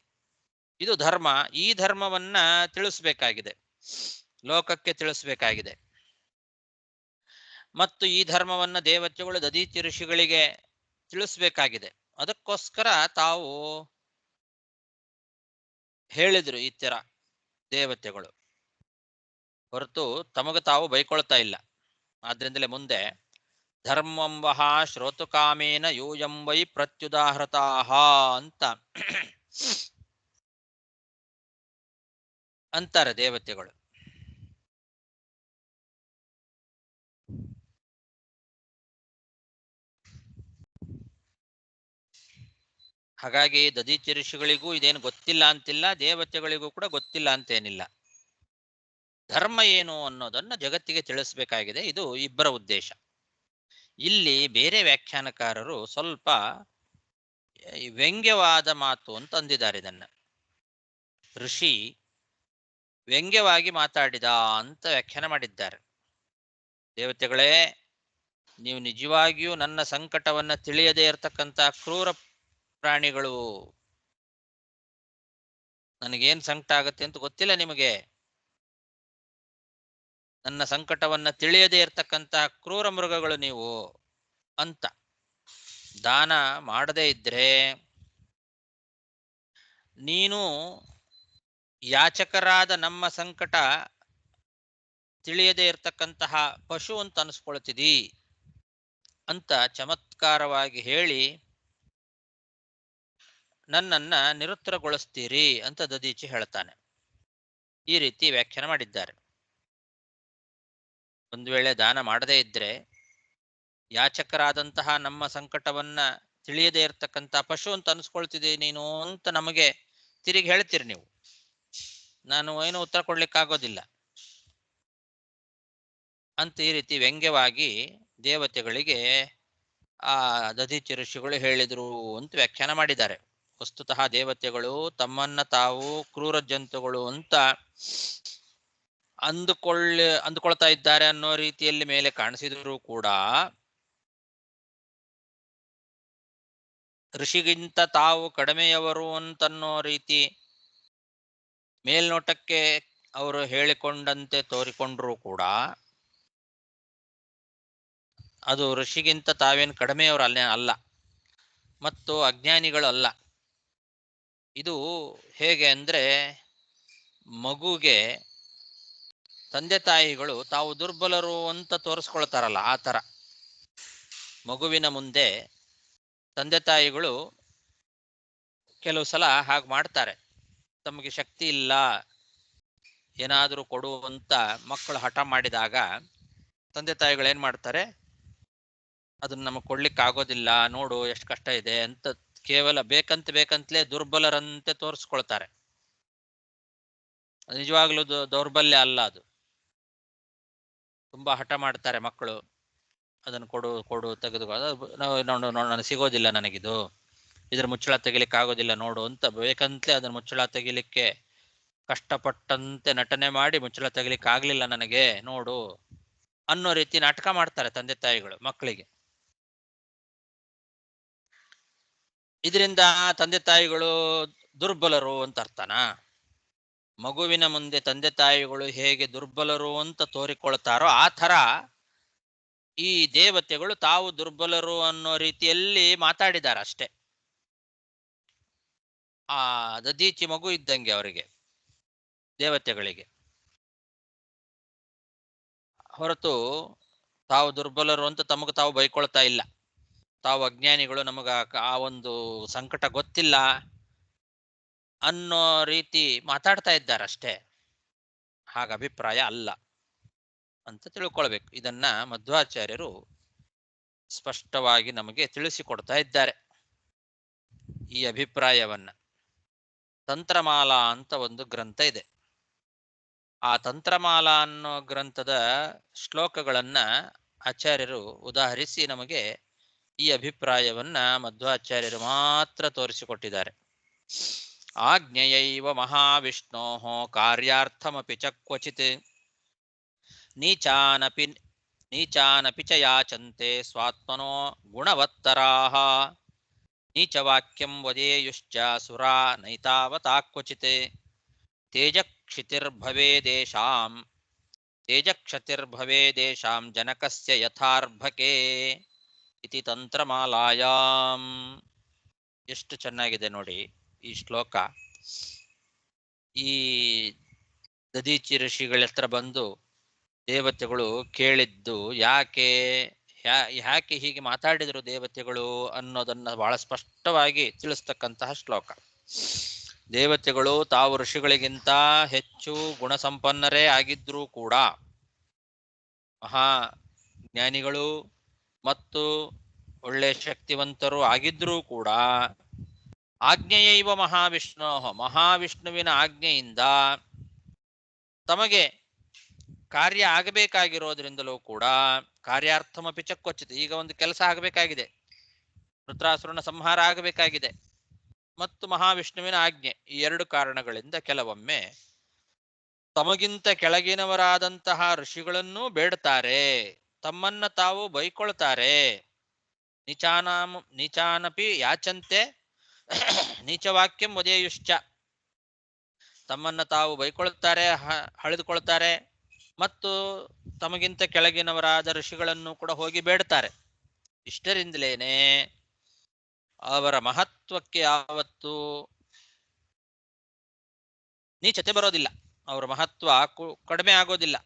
ಇದು ಧರ್ಮ. ಈ ಧರ್ಮವನ್ನ ತಿಳಿಸ್ಬೇಕಾಗಿದೆ, ಲೋಕಕ್ಕೆ ತಿಳಿಸ್ಬೇಕಾಗಿದೆ. ಮತ್ತು ಈ ಧರ್ಮವನ್ನ ದೇವತೆಗಳು ದಧೀಚಿ ಋಷಿಗಳಿಗೆ ತಿಳಿಸ್ಬೇಕಾಗಿದೆ. ಅದಕ್ಕೋಸ್ಕರ ತಾವು ಹೇಳಿದ್ರು ಈ ತರ ದೇವತೆಗಳು, ಹೊರತು ತಮಗ ತಾವು ಬೈಕೊಳ್ತಾ ಇಲ್ಲ. ಆದ್ರಿಂದಲೇ ಮುಂದೆ ಧರ್ಮಂವಹ ಶ್ರೋತುಕಾಮೇನ ಯೂಯಂ ವೈ ಪ್ರತ್ಯುದಾಹೃತಾಹ ಅಂತ ಅಂತಾರೆ ದೇವತೆಗಳು. ಹಾಗಾಗಿ ದಧೀಚಿ ಋಷಿಗಳಿಗೂ ಇದೇನು ಗೊತ್ತಿಲ್ಲ ಅಂತಿಲ್ಲ, ದೇವತೆಗಳಿಗೂ ಕೂಡ ಗೊತ್ತಿಲ್ಲ ಅಂತೇನಿಲ್ಲ. ಧರ್ಮ ಏನು ಅನ್ನೋದನ್ನ ಜಗತ್ತಿಗೆ ತಿಳಿಸ್ಬೇಕಾಗಿದೆ. ಇದು ಇಬ್ಬರ ಉದ್ದೇಶ. ಇಲ್ಲಿ ಬೇರೆ ವ್ಯಾಖ್ಯಾನಕಾರರು ಸ್ವಲ್ಪ ವ್ಯಂಗ್ಯವಾದ ಮಾತು ಅಂತ ಅಂದಿದ್ದಾರೆ. ಇದನ್ನ ಋಷಿ ವ್ಯಂಗ್ಯವಾಗಿ ಮಾತಾಡಿದ ಅಂತ ವ್ಯಾಖ್ಯಾನ ಮಾಡಿದ್ದಾರೆ. ದೇವತೆಗಳೇ, ನೀವು ನಿಜವಾಗಿಯೂ ನನ್ನ ಸಂಕಟವನ್ನ ತಿಳಿಯದೇ ಇರತಕ್ಕಂತ ಕ್ರೂರ ಪ್ರಾಣಿಗಳು ನನಗೇನ್ ಸಂಕಟ ಆಗತ್ತೆ ಅಂತ ಗೊತ್ತಿಲ್ಲ ನಿಮಗೆ, ನನ್ನ ಸಂಕಟವನ್ನ ತಿಳಿಯದೇ ಇರತಕ್ಕಂತಹ ಕ್ರೂರ ಮೃಗಗಳು ನೀವು ಅಂತ. ದಾನ ಮಾಡದೇ ಇದ್ರೆ ನೀನು ಯಾಚಕರಾದ ನಮ್ಮ ಸಂಕಟ ತಿಳಿಯದೇ ಇರತಕ್ಕಂತಹ ಪಶು ಅಂತ ಅನಿಸ್ಕೊಳ್ತಿದಿ ಅಂತ ಚಮತ್ಕಾರವಾಗಿ ಹೇಳಿ ನನ್ನನ್ನ ನಿರುತ್ತರಗೊಳಿಸ್ತೀರಿ ಅಂತ ದದೀಚಿ ಹೇಳ್ತಾನೆ. ಈ ರೀತಿ ವ್ಯಾಖ್ಯಾನ ಮಾಡಿದ್ದಾರೆ. ಒಂದು ವೇಳೆ ದಾನ ಮಾಡದೇ ಇದ್ರೆ ಯಾಚಕರಾದಂತಹ ನಮ್ಮ ಸಂಕಟವನ್ನ ತಿಳಿಯದೇ ಇರತಕ್ಕಂತ ಪಶು ಅಂತ ಅನಿಸ್ಕೊಳ್ತಿದೆ ನೀನು ಅಂತ ನಮಗೆ ತಿರುಗಿ ಹೇಳ್ತೀರಿ ನೀವು, ನಾನು ಏನು ಉತ್ತರ ಕೊಡ್ಲಿಕ್ಕಾಗೋದಿಲ್ಲ ಅಂತ ಈ ರೀತಿ ವ್ಯಂಗ್ಯವಾಗಿ ದೇವತೆಗಳಿಗೆ ಆ ದಧೀಚಿ ಋಷಿಗಳು ಹೇಳಿದ್ರು ಅಂತ ವ್ಯಾಖ್ಯಾನ ಮಾಡಿದ್ದಾರೆ. ವಸ್ತುತಃ ದೇವತೆಗಳು ತಮ್ಮನ್ನ ತಾವು ಕ್ರೂರ ಜಂತುಗಳು ಅಂತ ಅಂದುಕೊಳ್ತಾ ಇದ್ದಾರೆ ಅನ್ನೋ ರೀತಿಯಲ್ಲಿ ಮೇಲೆ ಕಾಣಿಸಿದರೂ ಕೂಡ ಋಷಿಗಿಂತ ತಾವು ಕಡಿಮೆಯವರು ಅಂತನ್ನೋ ರೀತಿ ಮೇಲ್ನೋಟಕ್ಕೆ ಅವರು ಹೇಳಿಕೊಂಡಂತೆ ತೋರಿಕೊಂಡ್ರೂ ಕೂಡ ಅದು ಋಷಿಗಿಂತ ತಾವೇನು ಕಡಿಮೆಯವರು ಅಲ್ಲ ಮತ್ತು ಅಜ್ಞಾನಿಗಳು ಅಲ್ಲ. ಇದು ಹೇಗೆ ಅಂದ್ರೆ ಮಗುಗೆ ತಂದೆ ತಾಯಿಗಳು ತಾವು ದುರ್ಬಲರು ಅಂತ ತೋರಿಸ್ಕೊಳ್ತಾರಲ್ಲ, ಆ ಥರ ಮಗುವಿನ ಮುಂದೆ ತಂದೆ ತಾಯಿಗಳು ಕೆಲವು ಸಲ ಹಾಗೆ ಮಾಡ್ತಾರೆ. ತಮಗೆ ಶಕ್ತಿ ಇಲ್ಲ ಏನಾದರೂ ಕೊಡು ಅಂತ ಮಕ್ಕಳು ಹಠ ಮಾಡಿದಾಗ ತಂದೆ ತಾಯಿಗಳು ಏನು ಮಾಡ್ತಾರೆ, ಅದನ್ನ ನಮಗೆ ಕೊಡ್ಲಿಕ್ಕೆ ಆಗೋದಿಲ್ಲ, ನೋಡು ಎಷ್ಟು ಕಷ್ಟ ಇದೆ ಅಂತ ಕೇವಲ ಬೇಕಂತಲೇ ದುರ್ಬಲರಂತೆ ತೋರಿಸ್ಕೊಳ್ತಾರೆ. ನಿಜವಾಗ್ಲೂ ದೌರ್ಬಲ್ಯ ಅಲ್ಲ, ಅದು ತುಂಬಾ ಹಠ ಮಾಡ್ತಾರೆ ಮಕ್ಕಳು, ಅದನ್ನು ಕೊಡು ಕೊಡು ತೆಗೆದುಕೊಂಡು ಸಿಗೋದಿಲ್ಲ, ನನಗಿದು ಇದ್ರ ಮುಚ್ಚಳ ತೆಗಿಲಿಕ್ಕೆ ಆಗೋದಿಲ್ಲ ನೋಡು ಅಂತ ಬೇಕಂತಲೇ ಅದನ್ನ ಮುಚ್ಚಳ ತೆಗಿಲಿಕ್ಕೆ ಕಷ್ಟಪಟ್ಟಂತೆ ನಟನೆ ಮಾಡಿ ಮುಚ್ಚಳ ತೆಗಿಲಿಕ್ಕೆ ಆಗ್ಲಿಲ್ಲ ನನಗೆ ನೋಡು ಅನ್ನೋ ರೀತಿ ನಾಟಕ ಮಾಡ್ತಾರೆ ತಂದೆ ತಾಯಿಗಳು ಮಕ್ಕಳಿಗೆ. ಇದರಿಂದ ತಂದೆ ತಾಯಿಗಳು ದುರ್ಬಲರು ಅಂತ ಅರ್ಥನಾ? ಮಗುವಿನ ಮುಂದೆ ತಂದೆ ತಾಯಿಗಳು ಹೇಗೆ ದುರ್ಬಲರು ಅಂತ ತೋರಿಕೊಳ್ತಾರೋ ಆ ಥರ ಈ ದೇವತೆಗಳು ತಾವು ದುರ್ಬಲರು ಅನ್ನೋ ರೀತಿಯಲ್ಲಿ ಮಾತಾಡಿದ್ದಾರೆ ಅಷ್ಟೇ. ಆ ದದೀಚಿ ಮಗು ಇದ್ದಂಗೆ ಅವರಿಗೆ, ದೇವತೆಗಳಿಗೆ, ಹೊರತು ತಾವು ದುರ್ಬಲರು ಅಂತ ತಮಗೆ ತಾವು ಬೈಕೊಳ್ತಾ ಇಲ್ಲ. ತಾವು ಅಜ್ಞಾನಿಗಳು, ನಮಗ ಆ ಒಂದು ಸಂಕಟ ಗೊತ್ತಿಲ್ಲ ಅನ್ನೋ ರೀತಿ ಮಾತಾಡ್ತಾ ಇದ್ದಾರಷ್ಟೇ. ಹಾಗ ಅಭಿಪ್ರಾಯ ಅಲ್ಲ ಅಂತ ತಿಳ್ಕೊಳ್ಬೇಕು. ಇದನ್ನ ಮಧ್ವಾಚಾರ್ಯರು ಸ್ಪಷ್ಟವಾಗಿ ನಮಗೆ ತಿಳಿಸಿಕೊಡ್ತಾ ಇದ್ದಾರೆ ಈ ಅಭಿಪ್ರಾಯವನ್ನ. ತಂತ್ರಮಾಲಾ ಅಂತ ಒಂದು ಗ್ರಂಥ ಇದೆ. ಆ ತಂತ್ರಮಾಲಾ ಅನ್ನೋ ಗ್ರಂಥದ ಶ್ಲೋಕಗಳನ್ನ ಆಚಾರ್ಯರು ಉದಾಹರಿಸಿ ನಮಗೆ ಈ ಅಭಿಪ್ರಾಯವನ್ನ ಮಧ್ವಾಚಾರ್ಯರು ಮಾತ್ರ ತೋರಿಸಿಕೊಟ್ಟಿದ್ದಾರೆ. ಆಜ್ಞೆಯೈವ ಮಹಾವಿಷ್ಣೋ ಕಾರ್ಯಾರ್ಥಮಪಿ ಚ ಕ್ವಚಿತ್ ನೀಚಾನಪಿ ಚ ಯಾಚಂತೆ ಸ್ವಾತ್ಮನೋ ಗುಣವತ್ತರಾಃ ನೀಚವಾಕ್ಯಂ ವದೇಯುಶ್ಚ ಸುರಾ ನೈತಾವತಾ ಕ್ವಚಿತ್ ತೇಜಕ್ಷತಿರ್ಭವೇದೇಶಾಂ ಜನಕಸ್ಯ ಯಥಾರ್ಭಕೆ ಇತಿ ತಂತ್ರಮಾಲಾಯಾಂ. ಎಷ್ಟು ಚೆನ್ನಾಗಿದೆ ನೋಡಿ ಈ ಶ್ಲೋಕ. ಈ ದದೀಚಿ ಋಷಿಗಳ ಹತ್ರ ಬಂದು ದೇವತೆಗಳು ಕೇಳಿದ್ದು ಯಾಕೆ ಹೀಗೆ ಮಾತಾಡಿದರು ದೇವತೆಗಳು ಅನ್ನೋದನ್ನ ಬಹಳ ಸ್ಪಷ್ಟವಾಗಿ ತಿಳಿಸ್ತಕ್ಕಂತಹ ಶ್ಲೋಕ. ದೇವತೆಗಳು ತಾವು ಋಷಿಗಳಿಗಿಂತ ಹೆಚ್ಚು ಗುಣಸಂಪನ್ನರೇ ಆಗಿದ್ರೂ ಕೂಡ, ಮಹಾ ಜ್ಞಾನಿಗಳು ಮತ್ತು ಒಳ್ಳೆ ಶಕ್ತಿವಂತರು ಆಗಿದ್ರೂ ಕೂಡ, ಆಜ್ಞೆಯೈವ ಮಹಾವಿಷ್ಣುವಿನ ಆಜ್ಞೆಯಿಂದ ತಮಗೆ ಕಾರ್ಯ ಆಗಬೇಕಾಗಿರೋದ್ರಿಂದಲೂ ಕೂಡ ಕಾರ್ಯಾರ್ಥಮಪಿ ಚ ಕ್ವಚಿತ್, ಈಗ ಒಂದು ಕೆಲಸ ಆಗಬೇಕಾಗಿದೆ, ವೃತ್ರಾಸುರನ ಸಂಹಾರ ಆಗಬೇಕಾಗಿದೆ ಮತ್ತು ಮಹಾವಿಷ್ಣುವಿನ ಆಜ್ಞೆ, ಈ ಎರಡು ಕಾರಣಗಳಿಂದ ಕೆಲವೊಮ್ಮೆ ತಮಗಿಂತ ಕೆಳಗಿನವರಾದಂತಹ ಋಷಿಗಳನ್ನೂ ಬೇಡ್ತಾರೆ, ತಮ್ಮನ್ನ ತಾವು ಬೈಕೊಳ್ತಾರೆ. ನೀಚಾನಪಿ ಯಾಚಂತೆ ನೀಚವಾಕ್ಯಂ ವದೇಯುಶ್ಚ, ತಮ್ಮನ್ನ ತಾವು ಬೈಕೊಳ್ತಾರೆ, ಹಳೆದುಕೊಳ್ತಾರೆ, ಮತ್ತು ತಮಗಿಂತ ಕೆಳಗಿನವರಾದ ಋಷಿಗಳನ್ನು ಕೂಡ ಹೋಗಿ ಬೇಡ್ತಾರೆ. ಇಷ್ಟರಿಂದಲೇನೆ ಅವರ ಮಹತ್ವಕ್ಕೆ ಯಾವತ್ತು ನೀಚತೆ ಬರೋದಿಲ್ಲ, ಅವರ ಮಹತ್ವ ಕಡಿಮೆ ಆಗೋದಿಲ್ಲ.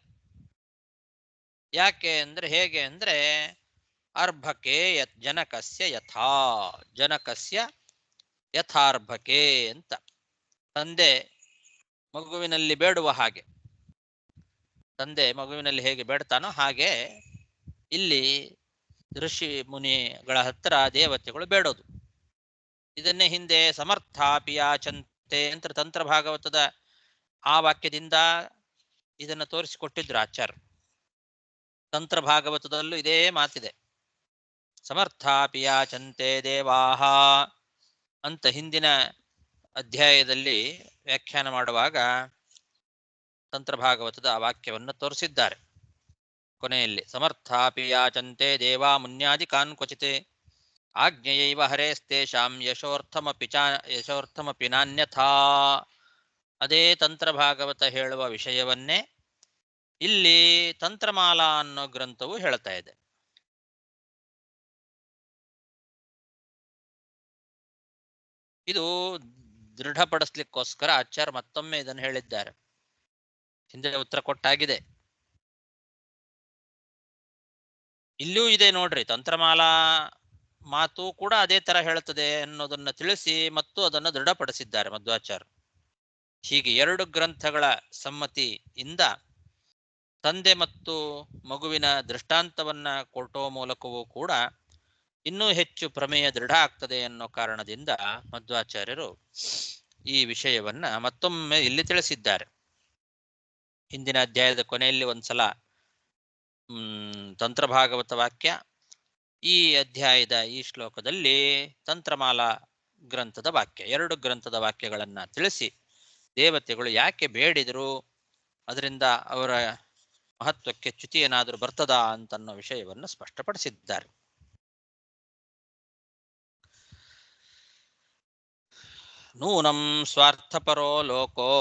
ಯಾಕೆ ಅಂದ್ರೆ, ಹೇಗೆ ಅಂದ್ರೆ ಅರ್ಭಕೆ ಜನಕಸ್ಯ ಯಥಾ, ಜನಕಸ್ಯ ಯಥಾರ್ಭಕೆ ಅಂತ. ತಂದೆ ಮಗುವಿನಲ್ಲಿ ಬೇಡುವ ಹಾಗೆ, ತಂದೆ ಮಗುವಿನಲ್ಲಿ ಹೇಗೆ ಬೇಡ್ತಾನೋ ಹಾಗೆ ಇಲ್ಲಿ ಋಷಿ ಮುನಿಗಳ ಹತ್ರ ದೇವತೆಗಳು ಬೇಡೋದು. ಇದನ್ನೇ ಹಿಂದೆ ಸಮರ್ಥಾಪಿಯಾಚಂತೆ ಅಂತ ತಂತ್ರ ಭಾಗವತದ ಆ ವಾಕ್ಯದಿಂದ ಇದನ್ನು ತೋರಿಸಿಕೊಟ್ಟಿದ್ರು ಆಚಾರ್ಯ. ತಂತ್ರ ಭಾಗವತದಲ್ಲೂ ಇದೇ ಮಾತಿದೆ. ಸಮರ್ಥಾಪಿಯಾಚಂತೆ ದೇವಾಹ ಅಂತ ಹಿಂದಿನ ಅಧ್ಯಾಯದಲ್ಲಿ ವ್ಯಾಖ್ಯಾನ ಮಾಡುವಾಗ ತಂತ್ರ ಭಾಗವತದ ಆ ವಾಕ್ಯವನ್ನು ತೋರಿಸಿದ್ದಾರೆ. ಕೊನೆಯಲ್ಲಿ ಸಮರ್ಥಾಪಿಯಾಚಂತೆ ದೇವಾ ಮುನ್ಯಾದಿ ಕಾನ್ ಕ್ವಚಿತೆ ಆಜ್ಞೆಯೈವ ಹರೇಸ್ತೇಷಾಂ ಯಶೋರ್ಥಮಪಿ ನಾನ್ಯಥಾ. ಅದೇ ತಂತ್ರ ಭಾಗವತ ಹೇಳುವ ವಿಷಯವನ್ನೇ ಇಲ್ಲಿ ತಂತ್ರಮಾಲಾ ಅನ್ನೋ ಗ್ರಂಥವು ಹೇಳ್ತಾ ಇದೆ. ಇದು ದೃಢಪಡಿಸ್ಲಿಕ್ಕೋಸ್ಕರ ಆಚಾರ್ಯ ಮತ್ತೊಮ್ಮೆ ಇದನ್ನು ಹೇಳಿದ್ದಾರೆ. ಹಿಂದೆ ಉತ್ತರ ಕೊಟ್ಟಾಗಿದೆ. ಇಲ್ಲೂ ಇದೆ ನೋಡ್ರಿ, ತಂತ್ರಮಾಲಾ ಮಾತು ಕೂಡ ಅದೇ ತರ ಹೇಳುತ್ತದೆ ಅನ್ನೋದನ್ನ ತಿಳಿಸಿ ಮತ್ತು ಅದನ್ನು ದೃಢಪಡಿಸಿದ್ದಾರೆ ಮಧ್ವಾಚಾರ್ಯ. ಹೀಗೆ ಎರಡು ಗ್ರಂಥಗಳ ಸಮ್ಮತಿಯಿಂದ ತಂದೆ ಮತ್ತು ಮಗುವಿನ ದೃಷ್ಟಾಂತವನ್ನ ಕೊಟ್ಟೋ ಮೂಲಕವೂ ಕೂಡ ಇನ್ನೂ ಹೆಚ್ಚು ಪ್ರಮೇಯ ದೃಢ ಆಗ್ತದೆ ಅನ್ನೋ ಕಾರಣದಿಂದ ಮಧ್ವಾಚಾರ್ಯರು ಈ ವಿಷಯವನ್ನ ಮತ್ತೊಮ್ಮೆ ಇಲ್ಲಿ ತಿಳಿಸಿದ್ದಾರೆ. ಹಿಂದಿನ ಅಧ್ಯಾಯದ ಕೊನೆಯಲ್ಲಿ ಒಂದ್ಸಲ ತಂತ್ರಭಾಗವತ ವಾಕ್ಯ, ಈ ಅಧ್ಯಾಯದ ಈ ಶ್ಲೋಕದಲ್ಲಿ ತಂತ್ರಮಾಲಾ ಗ್ರಂಥದ ವಾಕ್ಯ, ಎರಡು ಗ್ರಂಥದ ವಾಕ್ಯಗಳನ್ನ ತಿಳಿಸಿ ದೇವತೆಗಳು ಯಾಕೆ ಬೇಡಿದರು, ಅದರಿಂದ ಅವರ ಮಹತ್ವಕ್ಕೆ ಚ್ಯುತಿ ಏನಾದರೂ ಬರ್ತದಾ ಅಂತನ್ನೋ ವಿಷಯವನ್ನು ಸ್ಪಷ್ಟಪಡಿಸಿದ್ದಾರೆ. ನೂನಂ ಸ್ವಾರ್ಥಪರೋ ಲೋಕೋ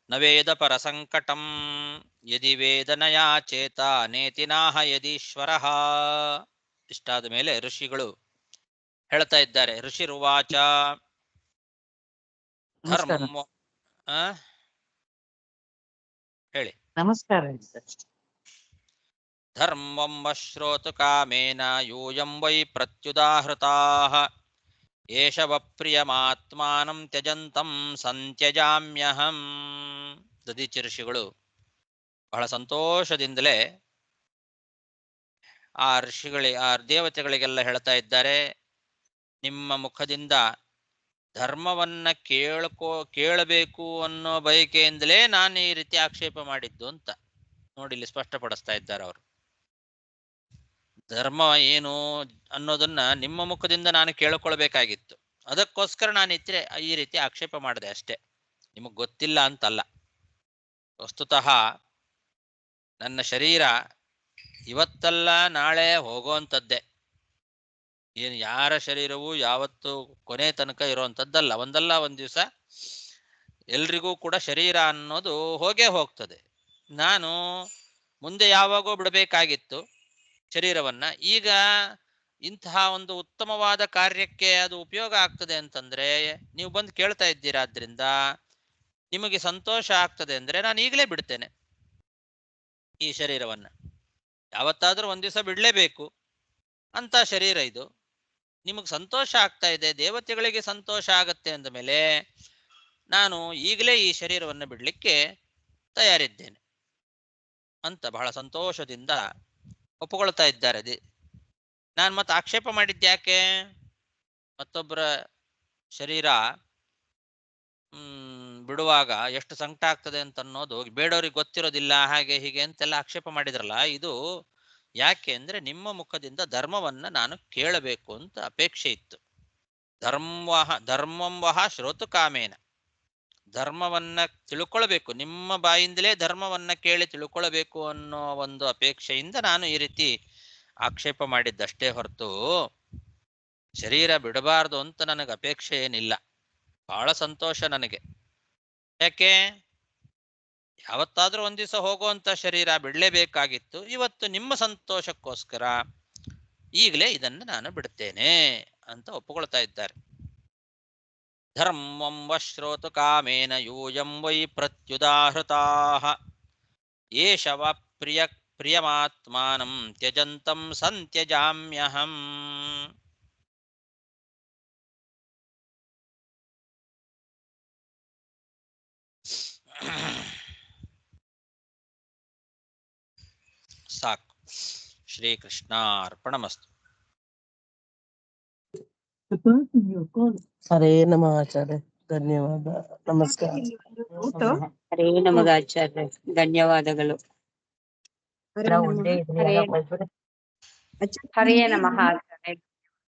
ನ ವೇದ ಪರ ಸಂಕಟಂ ಯದಿ ವೇದನಯಾ ಚೇತ ನೇತಿನಾಹ ಯದೀಶ್ವರ. ಇಷ್ಟಾದ ಮೇಲೆ ಋಷಿಗಳು ಹೇಳ್ತಾ ಇದ್ದಾರೆ. ಋಷಿರುವಾಚ ಧರ್ಮ ಹೇಳಿ. ನಮಸ್ಕಾರ. ಧರ್ಮಂ ಶ್ರೋತು ಕಾಮೇನ ಯೂಯಂ ವೈ ಪ್ರತ್ಯುದಾಹೃತಾಃ ಏಷವ ಪ್ರಿಯಮಾತ್ಮಾನಂ ತ್ಯಜಂತಂ ಸಂತ್ಯಜಾಮ್ಯಹಂ. ದದೀಚಿ ಋಷಿಗಳು ಬಹಳ ಸಂತೋಷದಿಂದಲೇ ಆ ದೇವತೆಗಳಿಗೆಲ್ಲ ಹೇಳ್ತಾ ಇದ್ದಾರೆ, ನಿಮ್ಮ ಮುಖದಿಂದ ಧರ್ಮವನ್ನ ಕೇಳಬೇಕು ಅನ್ನೋ ಬಯಕೆಯಿಂದಲೇ ನಾನು ಈ ರೀತಿ ಆಕ್ಷೇಪ ಮಾಡಿದ್ದು ಅಂತ ನೋಡಿ ಇಲ್ಲಿ ಸ್ಪಷ್ಟಪಡಿಸ್ತಾ ಇದ್ದಾರೆ ಅವರು. ಧರ್ಮ ಏನು ಅನ್ನೋದನ್ನ ನಿಮ್ಮ ಮುಖದಿಂದ ನಾನು ಕೇಳಿಕೊಳ್ಬೇಕಾಗಿತ್ತು, ಅದಕ್ಕೋಸ್ಕರ ನಾನು ಈ ರೀತಿ ಆಕ್ಷೇಪ ಮಾಡಿದೆ ಅಷ್ಟೇ, ನಿಮಗ್ ಗೊತ್ತಿಲ್ಲ ಅಂತಲ್ಲ. ವಸ್ತುತಃ ನನ್ನ ಶರೀರ ಇವತ್ತಲ್ಲ ನಾಳೆ ಹೋಗುವಂಥದ್ದೇ. ಏನು ಯಾರ ಶರೀರವೂ ಯಾವತ್ತು ಕೊನೆ ತನಕ ಇರುವಂಥದ್ದಲ್ಲ. ಒಂದಲ್ಲ ಒಂದ್ ದಿವಸ ಎಲ್ರಿಗೂ ಕೂಡ ಶರೀರ ಅನ್ನೋದು ಹೋಗೇ ಹೋಗ್ತದೆ. ನಾನು ಮುಂದೆ ಯಾವಾಗೋ ಬಿಡಬೇಕಾಗಿತ್ತು ಶರೀರವನ್ನ, ಈಗ ಇಂತಹ ಒಂದು ಉತ್ತಮವಾದ ಕಾರ್ಯಕ್ಕೆ ಅದು ಉಪಯೋಗ ಆಗ್ತದೆ ಅಂತಂದ್ರೆ ನೀವು ಬಂದು ಕೇಳ್ತಾ ಇದ್ದೀರಾದ್ರಿಂದ ನಿಮಗೆ ಸಂತೋಷ ಆಗ್ತದೆ ಅಂದ್ರೆ ನಾನು ಈಗಲೇ ಬಿಡ್ತೇನೆ ಈ ಶರೀರವನ್ನ. ಯಾವತ್ತಾದ್ರೂ ಒಂದ್ ದಿವಸ ಬಿಡ್ಲೇಬೇಕು ಅಂತ ಶರೀರ ಇದು. ನಿಮಗೆ ಸಂತೋಷ ಆಗ್ತಾ ಇದೆ, ದೇವತೆಗಳಿಗೆ ಸಂತೋಷ ಆಗತ್ತೆ ಅಂದ ಮೇಲೆ ನಾನು ಈಗಲೇ ಈ ಶರೀರವನ್ನು ಬಿಡ್ಲಿಕ್ಕೆ ತಯಾರಿದ್ದೇನೆ ಅಂತ ಬಹಳ ಸಂತೋಷದಿಂದ ಒಪ್ಪಿಕೊಳ್ತಾ ಇದ್ದಾರೆ. ನಾನು ಮತ್ತೆ ಆಕ್ಷೇಪ ಮಾಡಿದ್ಯಾಕೆ, ಮತ್ತೊಬ್ಬರ ಶರೀರ ಬಿಡುವಾಗ ಎಷ್ಟು ಸಂಕಟ ಆಗ್ತದೆ ಅಂತ ಅನ್ನೋದು ಬೇಡವ್ರಿಗೆ ಗೊತ್ತಿರೋದಿಲ್ಲ, ಹಾಗೆ ಹೀಗೆ ಅಂತೆಲ್ಲ ಆಕ್ಷೇಪ ಮಾಡಿದ್ರಲ್ಲ, ಇದು ಯಾಕೆ ಅಂದ್ರೆ ನಿಮ್ಮ ಮುಖದಿಂದ ಧರ್ಮವನ್ನ ನಾನು ಕೇಳಬೇಕು ಅಂತ ಅಪೇಕ್ಷೆ ಇತ್ತು. ಧರ್ಮಂವಹ ಶ್ರೋತು ಕಾಮೇನ, ಧರ್ಮವನ್ನ ತಿಳ್ಕೊಳ್ಬೇಕು, ನಿಮ್ಮ ಬಾಯಿಂದಲೇ ಧರ್ಮವನ್ನ ಕೇಳಿ ತಿಳ್ಕೊಳ್ಬೇಕು ಅನ್ನೋ ಒಂದು ಅಪೇಕ್ಷೆಯಿಂದ ನಾನು ಈ ರೀತಿ ಆಕ್ಷೇಪ ಮಾಡಿದ್ದಷ್ಟೇ ಹೊರತು ಶರೀರ ಬಿಡಬಾರ್ದು ಅಂತ ನನಗೆ ಅಪೇಕ್ಷೆ ಏನಿಲ್ಲ. ಬಹಳ ಸಂತೋಷ ನನಗೆ. ಯಾಕೆ? ಯಾವತ್ತಾದ್ರೂ ಒಂದ್ ದಿವಸ ಹೋಗುವಂತ ಶರೀರ ಬಿಡ್ಲೇಬೇಕಾಗಿತ್ತು. ಇವತ್ತು ನಿಮ್ಮ ಸಂತೋಷಕ್ಕೋಸ್ಕರ ಈಗಲೇ ಇದನ್ನು ನಾನು ಬಿಡುತ್ತೇನೆ ಅಂತ ಒಪ್ಪುಕೊಳ್ತಾ ಇದ್ದಾರೆ. ಧರ್ಮಂ ಶ್ರೋತು ಕಾಮೇನ ಯೂಯಂ ವೈ ಪ್ರತ್ಯುದಾಹೃತಾಃ ಏಷ ವ ಪ್ರಿಯಮಾತ್ಮಾನಂ ತ್ಯಜಂತಂ ಸಂತ್ಯಜಾಮ್ಯಹಂ. ಸಾಕು. ಶ್ರೀಕೃಷ್ಣಾರ್ಪಣಮಸ್ತು. ಹರೇ ನಮಃ ಆಚಾರ್ಯ, ಧನ್ಯವಾದ, ನಮಸ್ಕಾರ. ಹರೇ ನಮಃ ಆಚಾರ್ಯ, ಧನ್ಯವಾದಗಳು. ಹರೇ ನಮಃ.